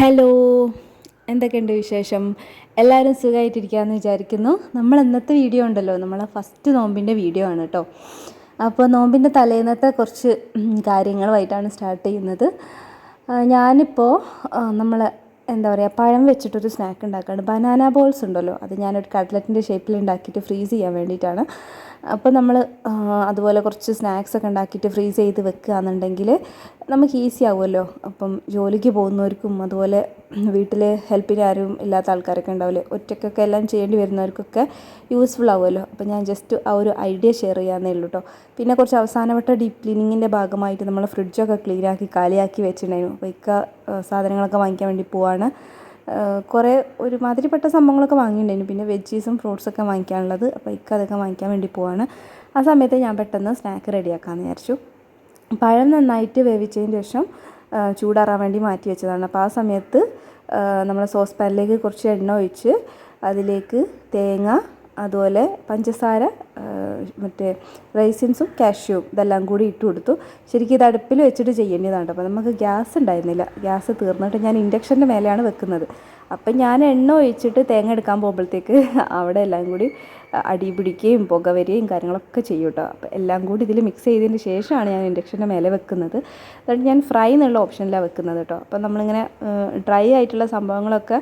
Hello, എന്തൊക്കെയുണ്ട് വിശേഷം? എല്ലാവരും സുഖമായിട്ടിരിക്കുകയെന്ന് വിചാരിക്കുന്നു. നമ്മൾ ഇന്നത്തെ വീഡിയോ ഉണ്ടല്ലോ, നമ്മളെ ഫസ്റ്റ് നോമ്പിൻ്റെ വീഡിയോ ആണ് കേട്ടോ. അപ്പോൾ നോമ്പിൻ്റെ തലേന്നത്തെ കുറച്ച് കാര്യങ്ങളുമായിട്ടാണ് സ്റ്റാർട്ട് ചെയ്യുന്നത്. ഞാനിപ്പോൾ നമ്മൾ എന്താ പറയുക, പഴം വെച്ചിട്ടൊരു സ്നാക്ക് ഉണ്ടാക്കുകയാണ്. ബനാന ബോൾസ് ഉണ്ടല്ലോ, അത് ഞാനൊരു കട്ട്ലറ്റിൻ്റെ ഷേപ്പിൽ ഉണ്ടാക്കിയിട്ട് ഫ്രീസ് ചെയ്യാൻ വേണ്ടിയിട്ടാണ്. അപ്പോൾ നമ്മൾ അതുപോലെ കുറച്ച് സ്നാക്സൊക്കെ ഉണ്ടാക്കിയിട്ട് ഫ്രീസ് ചെയ്ത് വെക്കുകയാണെന്നുണ്ടെങ്കിൽ നമുക്ക് ഈസി ആവുമല്ലോ. അപ്പം ജോലിക്ക് പോകുന്നവർക്കും അതുപോലെ വീട്ടിൽ ഹെൽപ്പിന് ആരും ഇല്ലാത്ത ആൾക്കാരൊക്കെ ഉണ്ടാവില്ലേ, ഒറ്റയ്ക്കൊക്കെ എല്ലാം ചെയ്യേണ്ടി വരുന്നവർക്കൊക്കെ യൂസ്ഫുൾ ആവുമല്ലോ. അപ്പോൾ ഞാൻ ജസ്റ്റ് ആ ഒരു ഐഡിയ ഷെയർ ചെയ്യാമെന്നേ ഉള്ളൂ കേട്ടോ. പിന്നെ കുറച്ച് അവസാനവട്ട ഡീപ്പ് ക്ലീനിങ്ങിൻ്റെ ഭാഗമായിട്ട് നമ്മൾ ഫ്രിഡ്ജൊക്കെ ക്ലീനാക്കി കാലിയാക്കി വെച്ചിട്ടുണ്ടായിരുന്നു. അപ്പോൾ സാധനങ്ങളൊക്കെ വാങ്ങിക്കാൻ വേണ്ടി പോവാണ്. കുറേ ഒരുമാതിരിപ്പെട്ട സംഭവങ്ങളൊക്കെ വാങ്ങിയിട്ടുണ്ടായിരുന്നു. പിന്നെ വെജീസും ഫ്രൂട്ട്സൊക്കെ വാങ്ങിക്കാനുള്ളത്. അപ്പോൾ അതൊക്കെ വാങ്ങിക്കാൻ വേണ്ടി പോവാണ്. ആ സമയത്ത് ഞാൻ പെട്ടെന്ന് സ്നാക്ക് റെഡിയാക്കാമെന്ന് വിചാരിച്ചു. പഴം നന്നായിട്ട് വേവിച്ചതിന് ശേഷം ചൂടാറാൻ വേണ്ടി മാറ്റി വെച്ചതാണ്. അപ്പോൾ ആ സമയത്ത് നമ്മൾ സോസ് പാനിലേക്ക് കുറച്ച് എണ്ണ ഒഴിച്ച് അതിലേക്ക് തേങ്ങ, അതുപോലെ പഞ്ചസാര, മറ്റേ റൈസിൻസും കാഷ്യൂവും ഇതെല്ലാം കൂടി ഇട്ട് കൊടുത്തു. ശരിക്കും ഇത് അടുപ്പിൽ വെച്ചിട്ട് ചെയ്യേണ്ടതാണ്. അപ്പോൾ നമുക്ക് ഗ്യാസ് ഉണ്ടായിരുന്നില്ല. ഗ്യാസ് തീർന്നിട്ട് ഞാൻ ഇൻഡക്ഷൻ്റെ മേലെയാണ് വെക്കുന്നത്. അപ്പം ഞാൻ എണ്ണ ഒഴിച്ചിട്ട് തേങ്ങ എടുക്കാൻ പോകുമ്പോഴത്തേക്ക് അവിടെ എല്ലാം കൂടി അടി പിടിക്കുകയും പുക വരികയും കാര്യങ്ങളൊക്കെ ചെയ്യും കേട്ടോ. അപ്പോൾ എല്ലാം കൂടി ഇതിൽ മിക്സ് ചെയ്തതിന് ശേഷമാണ് ഞാൻ ഇൻഡക്ഷൻ്റെ മേലെ വെക്കുന്നത്. അതുകൊണ്ട് ഞാൻ ഫ്രൈ എന്നുള്ള ഓപ്ഷനിലാണ് വെക്കുന്നത് കേട്ടോ. അപ്പോൾ നമ്മളിങ്ങനെ ഡ്രൈ ആയിട്ടുള്ള സംഭവങ്ങളൊക്കെ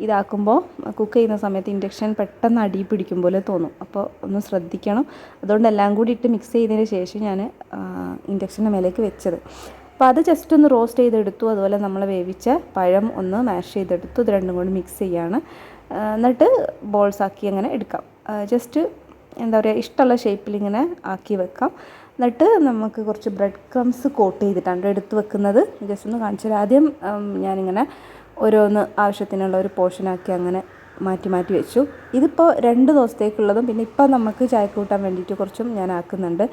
ഇതാക്കുമ്പോൾ കുക്ക് ചെയ്യുന്ന സമയത്ത് ഇൻഡക്ഷൻ പെട്ടെന്ന് അടി പിടിക്കും പോലെ തോന്നും. അപ്പോൾ ഒന്ന് ശ്രദ്ധിക്കണം. അതുകൊണ്ട് എല്ലാം കൂടി ഇട്ട് മിക്സ് ചെയ്തതിന് ശേഷം ഞാൻ ഇൻഡക്ഷൻ്റെ മേലേക്ക് വെച്ചത്. അപ്പോൾ അത് ജസ്റ്റ് ഒന്ന് റോസ്റ്റ് ചെയ്തെടുത്തു. അതുപോലെ നമ്മൾ വേവിച്ച പഴം ഒന്ന് മാഷ് ചെയ്തെടുത്തു. ഇത് രണ്ടും കൂടി മിക്സ് ചെയ്യാണ്. എന്നിട്ട് ബോൾസ് ആക്കി അങ്ങനെ എടുക്കാം. ജസ്റ്റ് എന്താ പറയുക, ഇഷ്ടമുള്ള ഷേപ്പിൽ ഇങ്ങനെ ആക്കി വെക്കാം. എന്നിട്ട് നമുക്ക് കുറച്ച് ബ്രെഡ് ക്രംസ് കോട്ട് ചെയ്തിട്ടാണ് എടുത്ത് വെക്കുന്നത്. ജസ്റ്റ് ഒന്ന് കാണിച്ചു തരാം. ആദ്യം ഞാനിങ്ങനെ ഓരോന്ന് ആവശ്യത്തിനുള്ള ഒരു പോർഷനാക്കി അങ്ങനെ മാറ്റി മാറ്റി വെച്ചു. ഇതിപ്പോൾ 2 ദിവസത്തേക്കുള്ളതും പിന്നെ ഇപ്പോൾ നമുക്ക് ചായക്ക് കൂട്ടാൻ വേണ്ടിയിട്ട് കുറച്ചും ഞാൻ ആക്കുന്നുണ്ട്.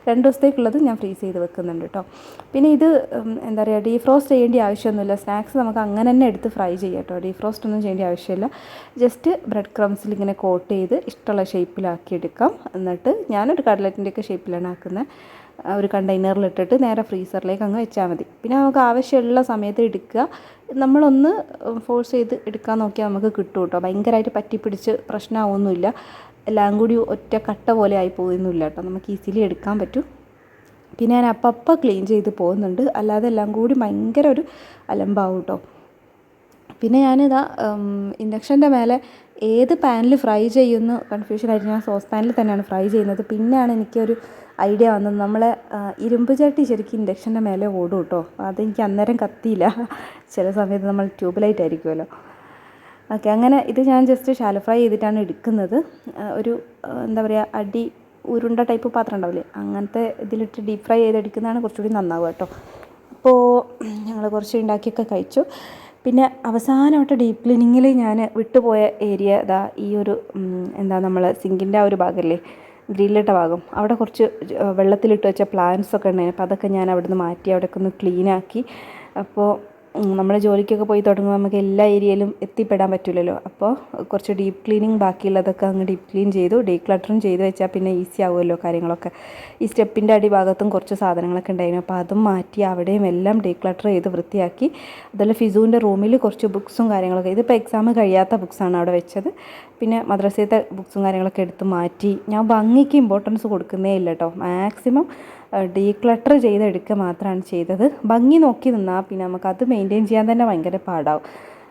2 ദിവസത്തേക്കുള്ളത് ഞാൻ ഫ്രീസ് ചെയ്ത് വെക്കുന്നുണ്ട് കേട്ടോ. പിന്നെ ഇത് എന്താ പറയുക, ഡീഫ്രോസ്റ്റ് ചെയ്യേണ്ട ആവശ്യമൊന്നുമില്ല. സ്നാക്സ് നമുക്ക് അങ്ങനെ തന്നെ എടുത്ത് ഫ്രൈ ചെയ്യാം കേട്ടോ. ഡീഫ്രോസ്റ്റ് ഒന്നും ചെയ്യേണ്ട ആവശ്യമില്ല. ജസ്റ്റ് ബ്രെഡ് ക്രംസിൽ ഇങ്ങനെ കോട്ട് ചെയ്ത് ഇഷ്ടമുള്ള ഷേപ്പിലാക്കി എടുക്കാം. എന്നിട്ട് ഞാനൊരു കട്ട്ലറ്റിൻ്റെയൊക്കെ ഷേപ്പിലാണ് ആക്കുന്നത്. ഒരു കണ്ടെയ്നറിലിട്ടിട്ട് നേരെ ഫ്രീസറിലേക്ക് അങ്ങ് വെച്ചാൽ മതി. പിന്നെ നമുക്ക് ആവശ്യമുള്ള സമയത്ത് എടുക്കുക. നമ്മളൊന്ന് ഫോഴ്സ് ചെയ്ത് എടുക്കാൻ നോക്കിയാൽ നമുക്ക് കിട്ടും കേട്ടോ. ഭയങ്കരമായിട്ട് പറ്റിപ്പിടിച്ച് പ്രശ്നമാവൊന്നുമില്ല. എല്ലാം കൂടി ഒറ്റ കട്ട പോലെ ആയി പോകുന്നില്ല കേട്ടോ. നമുക്ക് ഈസിലി എടുക്കാൻ പറ്റും. പിന്നെ ഞാൻ അപ്പം ക്ലീൻ ചെയ്ത് പോകുന്നുണ്ട്. അല്ലാതെ എല്ലാം കൂടി ഭയങ്കര ഒരു അലമ്പാവും കേട്ടോ. പിന്നെ ഞാനിതാ ഇൻഡക്ഷൻ്റെ മേലെ ഏത് പാനിൽ ഫ്രൈ ചെയ്യുന്നു കൺഫ്യൂഷനായിട്ട് ഞാൻ സോസ് പാനിൽ തന്നെയാണ് ഫ്രൈ ചെയ്യുന്നത്. പിന്നെയാണ് എനിക്കൊരു ഐഡിയ വന്നത്. നമ്മളെ ഇരുമ്പ് ചട്ടി ശരിക്കും ഇൻഡക്ഷൻ്റെ മേലെ ഓടും കേട്ടോ. അതെനിക്ക് അന്നേരം കത്തിയില്ല. ചില സമയത്ത് നമ്മൾ ട്യൂബ് ലൈറ്റ് ആയിരിക്കുമല്ലോ. ഓക്കെ, അങ്ങനെ ഇത് ഞാൻ ജസ്റ്റ് ഷാലോ ഫ്രൈ ചെയ്തിട്ടാണ് എടുക്കുന്നത്. ഒരു എന്താ പറയുക, അടി ഉരുണ്ട ടൈപ്പ് പാത്രം ഉണ്ടാവില്ലേ, അങ്ങനത്തെ ഇതിലിട്ട് ഡീപ്പ് ഫ്രൈ ചെയ്തെടുക്കുന്നതാണ് കുറച്ചുകൂടി നന്നാവുക കേട്ടോ. അപ്പോൾ ഞങ്ങൾ കുറച്ച് ഉണ്ടാക്കിയൊക്കെ കഴിച്ചു. പിന്നെ അവസാനമായിട്ട് ഡീപ്പ് ക്ലീനിങ്ങിൽ ഞാൻ വിട്ടുപോയ ഏരിയ ഇതാ ഈ ഒരു എന്താ നമ്മൾ സിങ്കിൻ്റെ ആ ഒരു ഭാഗമല്ലേ, ഗ്രില്ലിട്ട ഭാഗം, അവിടെ കുറച്ച് വെള്ളത്തിലിട്ട് വെച്ച പ്ലാന്റ്സൊക്കെ ഉണ്ടായിരുന്നു. അപ്പോൾ അതൊക്കെ ഞാൻ അവിടെ നിന്ന് മാറ്റി അവിടെയൊക്കെ ഒന്ന് ക്ലീനാക്കി. അപ്പോൾ നമ്മൾ ജോലിക്കൊക്കെ പോയി തുടങ്ങുമ്പോൾ നമുക്ക് എല്ലാ ഏരിയയിലും എത്തിപ്പെടാൻ പറ്റില്ലല്ലോ. അപ്പോൾ കുറച്ച് ഡീപ്പ് ക്ലീനിങ് ബാക്കിയുള്ളതൊക്കെ അങ്ങ് ഡീപ്പ് ക്ലീൻ ചെയ്തു. ഡീക്ലട്ടറും ചെയ്ത് വെച്ചാൽ പിന്നെ ഈസി ആവുമല്ലോ കാര്യങ്ങളൊക്കെ. ഈ സ്റ്റെപ്പിൻ്റെ അടിഭാഗത്തും കുറച്ച് സാധനങ്ങളൊക്കെ ഉണ്ടായിരുന്നു. അപ്പോൾ അതും മാറ്റി അവിടെയും എല്ലാം ഡീക്ലട്ടർ ചെയ്ത് വൃത്തിയാക്കി. അതുപോലെ ഫിസുവിൻ്റെ റൂമിൽ കുറച്ച് ബുക്സും കാര്യങ്ങളൊക്കെ, ഇതിപ്പോൾ എക്സാം കഴിയാത്ത ബുക്സാണ് അവിടെ വെച്ചത്. പിന്നെ മദ്രസത്തെ ബുക്സും കാര്യങ്ങളൊക്കെ എടുത്ത് മാറ്റി. ഞാൻ ഭംഗിക്ക് ഇമ്പോർട്ടൻസ് കൊടുക്കുന്നേ ഇല്ല കേട്ടോ. മാക്സിമം ഡീക്ലട്ടർ ചെയ്തെടുക്കുക മാത്രമാണ് ചെയ്തത്. ഭംഗി നോക്കി നിന്നാൽ പിന്നെ നമുക്കത് മെയിൻറ്റെയിൻ ചെയ്യാൻ തന്നെ ഭയങ്കര പാടാവും.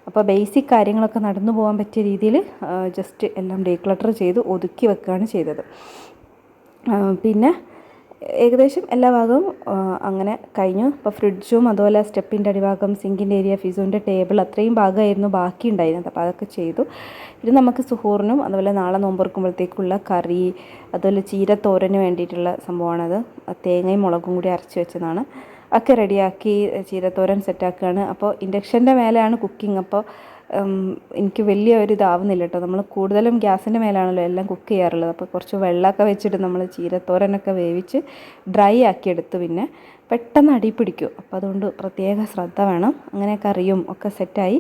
അപ്പോൾ ബേസിക് കാര്യങ്ങളൊക്കെ നടന്നു പോകാൻ പറ്റിയ രീതിയിൽ ജസ്റ്റ് എല്ലാം ഡീക്ലട്ടർ ചെയ്ത് ഒതുക്കി വെക്കുകയാണ് ചെയ്തത്. പിന്നെ ഏകദേശം എല്ലാ ഭാഗവും അങ്ങനെ കഴിഞ്ഞു. ഇപ്പോൾ ഫ്രിഡ്ജും അതുപോലെ സ്റ്റെപ്പിൻ്റെ അടിഭാഗം, സിങ്കിൻ്റെ ഏരിയ, ഫിസുവിൻ്റെ ടേബിൾ, അത്രയും ഭാഗമായിരുന്നു ബാക്കി ഉണ്ടായിരുന്നത്. അപ്പോൾ അതൊക്കെ ചെയ്തു. ഇത് നമുക്ക് സുഹൂറിനും അതുപോലെ നാളെ നോമ്പുറക്കുമ്പോഴത്തേക്കുള്ള കറി, അതുപോലെ ചീരത്തോരന് വേണ്ടിയിട്ടുള്ള സംഭവമാണത്. തേങ്ങയും മുളകും കൂടി അരച്ച് വെച്ചതാണ്. ഒക്കെ റെഡിയാക്കി ചീരത്തോരൻ സെറ്റാക്കുകയാണ്. അപ്പോൾ ഇൻഡക്ഷൻ്റെ മേലെയാണ് കുക്കിംഗ്. അപ്പോൾ എനിക്ക് വലിയ ഒരു ഇതാവുന്നില്ല കേട്ടോ. നമ്മൾ കൂടുതലും ഗ്യാസിൻ്റെ മേലാണല്ലോ എല്ലാം കുക്ക് ചെയ്യാറുള്ളത്. അപ്പോൾ കുറച്ച് വെള്ളമൊക്കെ വെച്ചിട്ട് നമ്മൾ ചീരത്തോരനൊക്കെ വേവിച്ച് ഡ്രൈ ആക്കിയെടുത്ത് പിന്നെ പെട്ടെന്ന് അടി പിടിക്കും. അപ്പോൾ അതുകൊണ്ട് പ്രത്യേക ശ്രദ്ധ വേണം. അങ്ങനെ കറിയും ഒക്കെ സെറ്റായി.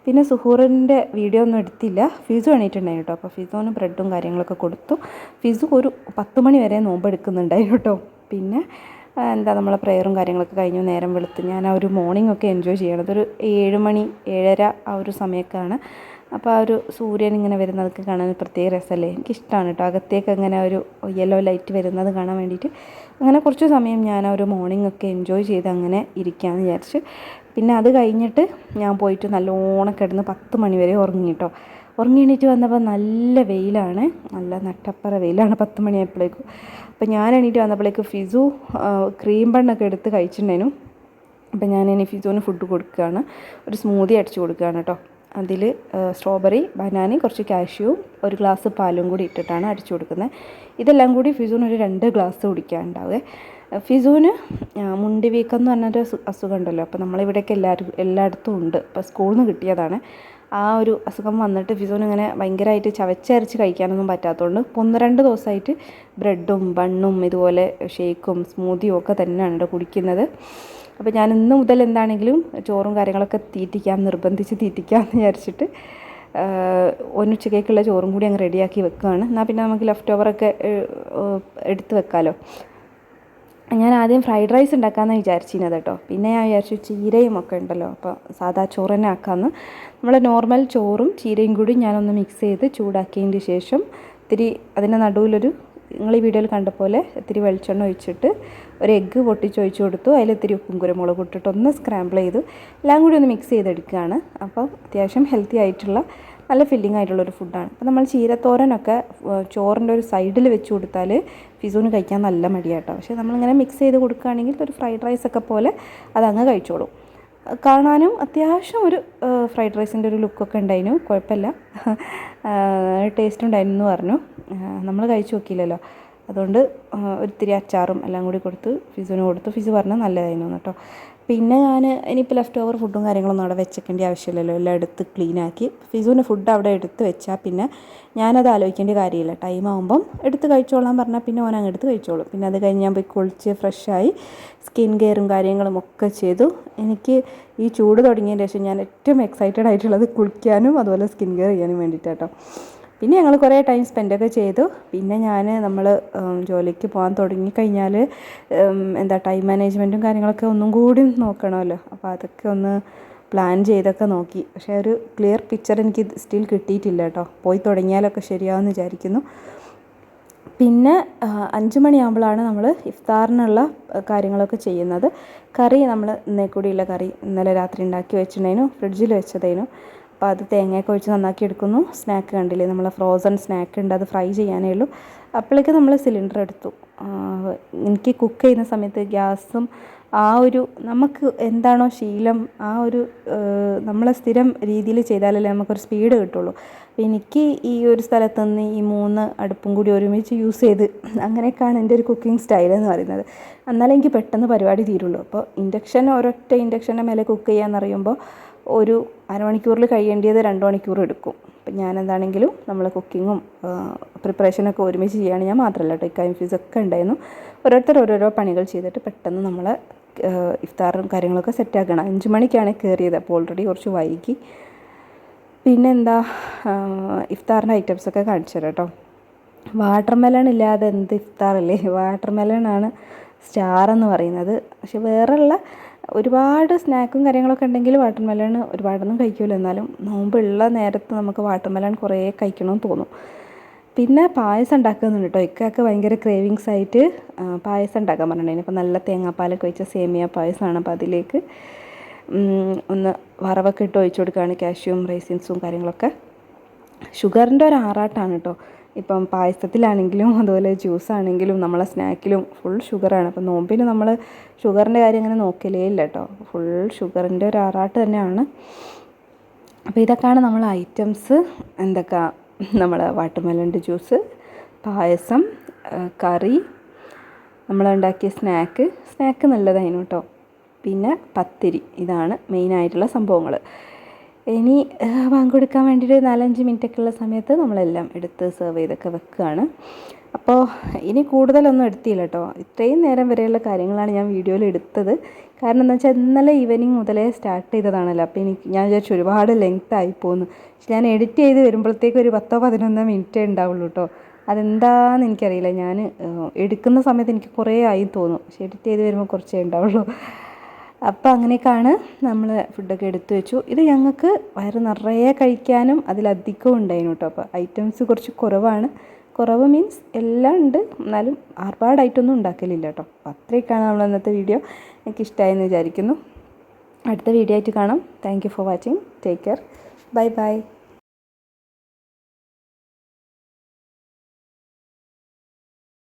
പിന്നെ സുഹൂറിൻ്റെ വീഡിയോ ഒന്നും എടുത്തില്ല. ഫിസു എണീറ്റുണ്ടായിരുന്നു കേട്ടോ. അപ്പോൾ ഫിസുവിന് ബ്രെഡും കാര്യങ്ങളൊക്കെ കൊടുത്തു. ഫിസു ഒരു 10 മണി വരെ നോമ്പ് എടുക്കുന്നുണ്ടായിരുന്നു കേട്ടോ. പിന്നെ എന്താ നമ്മളെ പ്രെയറും കാര്യങ്ങളൊക്കെ കഴിഞ്ഞു നേരം വെളുത്ത് ഞാൻ ആ ഒരു മോർണിംഗ് ഒക്കെ എൻജോയ് ചെയ്യണം. അതൊരു 7 മണി 7:30 ആ ഒരു സമയമൊക്കെയാണ്. അപ്പോൾ ആ ഒരു സൂര്യൻ ഇങ്ങനെ വരുന്നതൊക്കെ കാണാൻ പ്രത്യേക രസമല്ലേ. എനിക്കിഷ്ടമാണ് കേട്ടോ അകത്തേക്ക് അങ്ങനെ ഒരു യെല്ലോ ലൈറ്റ് വരുന്നത് കാണാൻ വേണ്ടിയിട്ട്. അങ്ങനെ കുറച്ച് സമയം ഞാൻ ആ ഒരു മോർണിംഗ് ഒക്കെ എൻജോയ് ചെയ്ത് അങ്ങനെ ഇരിക്കാമെന്ന് വിചാരിച്ചു. പിന്നെ അത് കഴിഞ്ഞിട്ട് ഞാൻ പോയിട്ട് നല്ലോണം കിടന്ന് 10 മണി വരെ ഉറങ്ങി കേട്ടോ. ഉറങ്ങി എണീറ്റ് വന്നപ്പോൾ നല്ല വെയിലാണ്, നല്ല നട്ടപ്പറ വെയിലാണ് 10 മണിയായപ്പോഴേക്കും. അപ്പോൾ ഞാൻ എണീറ്റ് വന്നപ്പോഴേക്കും ഫിസു ക്രീം ബണ്ണൊക്കെ എടുത്ത് കഴിച്ചിട്ടുണ്ടായിരുന്നു. അപ്പോൾ ഞാനിനി ഫിസുവിന് ഫുഡ് കൊടുക്കുകയാണ്, ഒരു സ്മൂതി അടിച്ച് കൊടുക്കുകയാണ് കേട്ടോ. അതിൽ സ്ട്രോബെറി, ബനാന, കുറച്ച് കാഷ്യൂവും ഒരു ഗ്ലാസ് പാലും കൂടി ഇട്ടിട്ടാണ് അടിച്ചു കൊടുക്കുന്നത്. ഇതെല്ലാം കൂടി ഫിസുവിന് ഒരു 2 ഗ്ലാസ് കുടിക്കാനുണ്ടാവുക. ഫിസുവിന് മുണ്ടി വീക്കം എന്ന് പറഞ്ഞൊരു അസുഖം ഉണ്ടല്ലോ. അപ്പോൾ നമ്മളിവിടെയൊക്കെ എല്ലായിടത്തും ഉണ്ട്. ഇപ്പോൾ സ്കൂളിൽ നിന്ന് കിട്ടിയതാണ്. ആ ഒരു അസുഖം വന്നിട്ട് ഫിസുവിന് ഇങ്ങനെ ഭയങ്കരമായിട്ട് ചവച്ചരച്ച് കഴിക്കാനൊന്നും പറ്റാത്തതുകൊണ്ട് 1-2 ദിവസമായിട്ട് ബ്രെഡും ബണ്ണും ഇതുപോലെ ഷേക്കും സ്മൂത്തിയും ഒക്കെ തന്നെയാണ് കുടിക്കുന്നത്. അപ്പോൾ ഞാൻ ഇന്ന് മുതൽ എന്താണെങ്കിലും ചോറും കാര്യങ്ങളൊക്കെ നിർബന്ധിച്ച് തീറ്റിക്കാമെന്ന് വിചാരിച്ചിട്ട് ഉച്ചക്കേക്കുള്ള ചോറും കൂടി അങ്ങ് റെഡിയാക്കി വെക്കുകയാണ്. എന്നാൽ പിന്നെ നമുക്ക് ലെഫ്റ്റ് ഓവറൊക്കെ എടുത്ത് വെക്കാമല്ലോ. ഞാൻ ആദ്യം ഫ്രൈഡ് റൈസ് ഉണ്ടാക്കാമെന്ന് വിചാരിച്ചിരുന്നത് കേട്ടോ. പിന്നെ ഞാൻ വിചാരിച്ചു ചീരയും ഒക്കെ ഉണ്ടല്ലോ, അപ്പോൾ സാധാ ചോറ് തന്നെ ആക്കാമെന്ന്. നമ്മൾ നോർമൽ ചോറും ചീരയും കൂടി ഞാനൊന്ന് മിക്സ് ചെയ്ത് ചൂടാക്കിയതിന് ശേഷം ഇത്തിരി അതിൻ്റെ നടുവിലൊരു, നിങ്ങൾ ഈ വീഡിയോയിൽ കണ്ട പോലെ ഇത്തിരി വെളിച്ചെണ്ണ ഒഴിച്ചിട്ട് ഒരു എഗ്ഗ് പൊട്ടിച്ചൊഴിച്ച് കൊടുത്തു. അതിൽ ഇത്തിരി ഉപ്പും കുരുമുളകും ഇട്ടിട്ട് ഒന്ന് സ്ക്രാമ്പിൾ ചെയ്തു എല്ലാം കൂടി ഒന്ന് മിക്സ് ചെയ്തെടുക്കുകയാണ്. അപ്പോൾ അത്യാവശ്യം ഹെൽത്തി ആയിട്ടുള്ള നല്ല ഫില്ലിംഗ് ആയിട്ടുള്ളൊരു ഫുഡാണ്. അപ്പോൾ നമ്മൾ ചീരത്തോരനൊക്കെ ചോറിൻ്റെ ഒരു സൈഡിൽ വെച്ച് കൊടുത്താൽ ഫിസുവിന് കഴിക്കാൻ നല്ല മടിയാട്ടോ. പക്ഷേ നമ്മളിങ്ങനെ മിക്സ് ചെയ്ത് കൊടുക്കുകയാണെങ്കിൽ ഒരു ഫ്രൈഡ് റൈസൊക്കെ പോലെ അതങ്ങ് കഴിച്ചോളും. കാണാനും അത്യാവശ്യം ഒരു ഫ്രൈഡ് റൈസിൻ്റെ ഒരു ലുക്കൊക്കെ ഉണ്ടായിരുന്നു, കുഴപ്പമില്ല, ടേസ്റ്റ് ഉണ്ടായിരുന്നു എന്ന് പറഞ്ഞു. നമ്മൾ കഴിച്ചു നോക്കിയില്ലല്ലോ, അതുകൊണ്ട് ഒരിത്തിരി അച്ചാറും എല്ലാം കൂടി കൊടുത്ത് ഫിസുവിന് കൊടുത്തു. ഫിസു പറഞ്ഞാൽ നല്ലതായിരുന്നു കേട്ടോ. പിന്നെ ഞാൻ ഇനിയിപ്പോൾ ലെഫ്റ്റ് ഓവർ ഫുഡും കാര്യങ്ങളൊന്നും അവിടെ വെച്ചേക്കേണ്ട ആവശ്യമില്ലല്ലോ, എല്ലാം എടുത്ത് ക്ലീനാക്കി ഫിസുവിന് ഫുഡ് അവിടെ എടുത്ത് വെച്ചാൽ പിന്നെ ഞാനത് ആലോചിക്കേണ്ട കാര്യമില്ല. ടൈം ആകുമ്പം എടുത്ത് കഴിച്ചോളാൻ പറഞ്ഞാൽ പിന്നെ ഓൻ അങ്ങ് എടുത്ത് കഴിച്ചോളും. പിന്നെ അത് കഴിഞ്ഞ് ഞാൻ പോയി കുളിച്ച് ഫ്രഷായി സ്കിൻ കെയറും കാര്യങ്ങളും ഒക്കെ ചെയ്തു. എനിക്ക് ഈ ചൂട് തുടങ്ങിയതിന് ശേഷം ഞാൻ ഏറ്റവും എക്സൈറ്റഡ് ആയിട്ടുള്ളത് കുളിക്കാനും അതുപോലെ സ്കിൻ കെയർ ചെയ്യാനും വേണ്ടിയിട്ടാട്ടോ. പിന്നെ ഞങ്ങൾ കുറേ ടൈം സ്പെൻഡൊക്കെ ചെയ്തു. പിന്നെ നമ്മൾ ജോലിക്ക് പോകാൻ തുടങ്ങിക്കഴിഞ്ഞാൽ ടൈം മാനേജ്മെൻറ്റും കാര്യങ്ങളൊക്കെ ഒന്നും കൂടി നോക്കണമല്ലോ. അപ്പോൾ അതൊക്കെ ഒന്ന് പ്ലാൻ ചെയ്തൊക്കെ നോക്കി. പക്ഷേ ഒരു ക്ലിയർ പിക്ചർ എനിക്ക് സ്റ്റിൽ കിട്ടിയിട്ടില്ല കേട്ടോ. പോയി തുടങ്ങിയാലൊക്കെ ശരിയാവുമെന്ന് വിചാരിക്കുന്നു. പിന്നെ 5 മണിയാകുമ്പോഴാണ് നമ്മൾ ഇഫ്താറിനുള്ള കാര്യങ്ങളൊക്കെ ചെയ്യുന്നത്. കറി നമ്മൾ ഇന്നേക്കൂടിയുള്ള കറി ഇന്നലെ രാത്രി ഉണ്ടാക്കി വെച്ചിട്ടുണ്ടായിരുന്നു, ഫ്രിഡ്ജിൽ വെച്ചതായിരുന്നു. അപ്പോൾ അത് തേങ്ങയൊക്കെ ഒഴിച്ച് നന്നാക്കി എടുക്കുന്നു. സ്നാക്ക് കണ്ടില്ലേ, നമ്മൾ ഫ്രോസൺ സ്നാക്ക് ഉണ്ട്, അത് ഫ്രൈ ചെയ്യാനേ ഉള്ളൂ. അപ്പോഴേക്ക് നമ്മൾ സിലിണ്ടർ എടുത്തു. എനിക്ക് കുക്ക് ചെയ്യുന്ന സമയത്ത് ഗ്യാസും ആ ഒരു നമുക്ക് എന്താണോ ശീലം ആ ഒരു നമ്മളെ സ്ഥിരം രീതിയിൽ ചെയ്താലല്ലേ നമുക്കൊരു സ്പീഡ് കിട്ടുള്ളൂ. അപ്പോൾ എനിക്ക് ഈ ഒരു സ്ഥലത്ത് നിന്ന് ഈ 3 അടുപ്പും കൂടി ഒരുമിച്ച് യൂസ് ചെയ്ത് അങ്ങനെയൊക്കെയാണ് എൻ്റെ ഒരു കുക്കിംഗ് സ്റ്റൈൽ എന്ന് പറയുന്നത്. എന്നാലേ എനിക്ക് പെട്ടെന്ന് പരിപാടി തീരുള്ളൂ. അപ്പോൾ ഒരൊറ്റ ഇൻഡക്ഷൻ്റെ മേലെ കുക്ക് ചെയ്യാമെന്നറിയുമ്പോൾ ഒരു അരമണിക്കൂറിൽ കഴിയേണ്ടത് 2 മണിക്കൂർ എടുക്കും. അപ്പം ഞാനെന്താണെങ്കിലും നമ്മൾ കുക്കിങ്ങും പ്രിപ്പറേഷനൊക്കെ ഒരുമിച്ച് ചെയ്യുകയാണ്. ഞാൻ മാത്രമല്ല കേട്ടോ, ഇക്കായും ഫീസൊക്കെ ഉണ്ടായിരുന്നു. ഓരോരോ പണികൾ ചെയ്തിട്ട് പെട്ടെന്ന് നമ്മൾ ഇഫ്താറും കാര്യങ്ങളൊക്കെ സെറ്റാക്കണം. 5 മണിക്കാണ് കയറിയത്, അപ്പോൾ ഓൾറെഡി കുറച്ച് വൈകി. പിന്നെന്താ, ഇഫ്താറിൻ്റെ ഐറ്റംസൊക്കെ കാണിച്ചു തരാം കേട്ടോ. വാട്ടർ മെലൺ ഇല്ലാതെ എന്ത് ഇഫ്താറല്ലേ, വാട്ടർ മെലണാണ് സ്റ്റാർ എന്ന് പറയുന്നത്. പക്ഷെ വേറെയുള്ള ഒരുപാട് സ്നാക്കും കാര്യങ്ങളൊക്കെ ഉണ്ടെങ്കിൽ വാട്ടർ മെലൺ ഒരുപാടൊന്നും കഴിക്കില്ല. എന്നാലും നോമ്പുള്ള നേരത്ത് നമുക്ക് വാട്ടർ മെലൺ കുറേ കഴിക്കണമെന്ന് തോന്നും. പിന്നെ പായസം ഉണ്ടാക്കുന്നുണ്ട് കേട്ടോ. ഇക്കൊക്കെ ഭയങ്കര ക്രേവിങ്സ് ആയിട്ട് പായസം ഉണ്ടാക്കാൻ പറഞ്ഞിട്ടുണ്ടായിരുന്നു. അപ്പോൾ നല്ല തേങ്ങാപ്പാലൊക്കെ ഒഴിച്ച സേമിയ പായസമാണ്. അപ്പോൾ അതിലേക്ക് ഒന്ന് വറവൊക്കെ ഇട്ട് ഒഴിച്ചു കൊടുക്കുകയാണ്, കാഷ്യൂം റൈസിൻസും കാര്യങ്ങളൊക്കെ. ഷുഗറിൻ്റെ ഒരു ആറാട്ടാണ് കേട്ടോ. ഇപ്പം പായസത്തിലാണെങ്കിലും അതുപോലെ ജ്യൂസാണെങ്കിലും നമ്മളെ സ്നാക്കിലും ഫുൾ ഷുഗറാണ്. അപ്പം നോമ്പിന് നമ്മൾ ഷുഗറിൻ്റെ കാര്യം അങ്ങനെ നോക്കലേ ഇല്ല കേട്ടോ. ഫുൾ ഷുഗറിൻ്റെ ഒരു ആറാട്ട് തന്നെയാണ്. അപ്പോൾ ഇതൊക്കെയാണ് നമ്മൾ ഐറ്റംസ്. എന്തൊക്കെ നമ്മൾ വാട്ടർമെലൻ്റെ ജ്യൂസ്, പായസം, കറി, നമ്മളുണ്ടാക്കിയ സ്നാക്ക് നല്ലതായിരുന്നു കേട്ടോ. പിന്നെ പത്തിരി, ഇതാണ് മെയിനായിട്ടുള്ള സംഭവങ്ങൾ. ഇനി പങ്കെടുക്കാൻ വേണ്ടിയിട്ട് 4-5 മിനിറ്റൊക്കെ ഉള്ള സമയത്ത് നമ്മളെല്ലാം എടുത്ത് സെർവ് ചെയ്തൊക്കെ വെക്കുകയാണ്. അപ്പോൾ ഇനി കൂടുതലൊന്നും എടുത്തില്ല കേട്ടോ. ഇത്രയും നേരം വരെയുള്ള കാര്യങ്ങളാണ് ഞാൻ വീഡിയോയിൽ എടുത്തത്. കാരണം എന്താ വെച്ചാൽ ഇന്നലെ ഈവനിങ് മുതലേ സ്റ്റാർട്ട് ചെയ്തതാണല്ലോ. അപ്പോൾ ഞാൻ വിചാരിച്ചു ഒരുപാട് ലെങ്ത് ആയിപ്പോകുന്നു. പക്ഷെ ഞാൻ എഡിറ്റ് ചെയ്ത് വരുമ്പോഴത്തേക്ക് ഒരു 10-11 മിനിറ്റേ ഉണ്ടാവുള്ളൂ കേട്ടോ. അതെന്താണെന്ന് എനിക്കറിയില്ല. ഞാൻ എടുക്കുന്ന സമയത്ത് എനിക്ക് കുറേ ആയി തോന്നും, പക്ഷേ എഡിറ്റ് ചെയ്ത് വരുമ്പോൾ കുറച്ചേ ഉണ്ടാവുള്ളൂ. അപ്പോൾ അങ്ങനെയൊക്കെയാണ് നമ്മൾ ഫുഡൊക്കെ എടുത്തു വെച്ചു. ഇത് ഞങ്ങൾക്ക് വയറ് നിറയെ കഴിക്കാനും അതിലധികം ഉണ്ടായിരുന്നു കേട്ടോ. അപ്പോൾ ഐറ്റംസ് കുറച്ച് കുറവാണ്. കുറവ് മീൻസ് എല്ലാം ഉണ്ട്, എന്നാലും ഒരുപാടായിട്ടൊന്നും ഉണ്ടാക്കലില്ല കേട്ടോ. അപ്പോൾ അത്രയൊക്കെയാണ് നമ്മൾ ഇന്നത്തെ വീഡിയോ. എനിക്ക് ഇഷ്ടമായെന്ന് വിചാരിക്കുന്നു. അടുത്ത വീഡിയോ ആയിട്ട് കാണാം. Thank you for watching. Take care. Bye bye.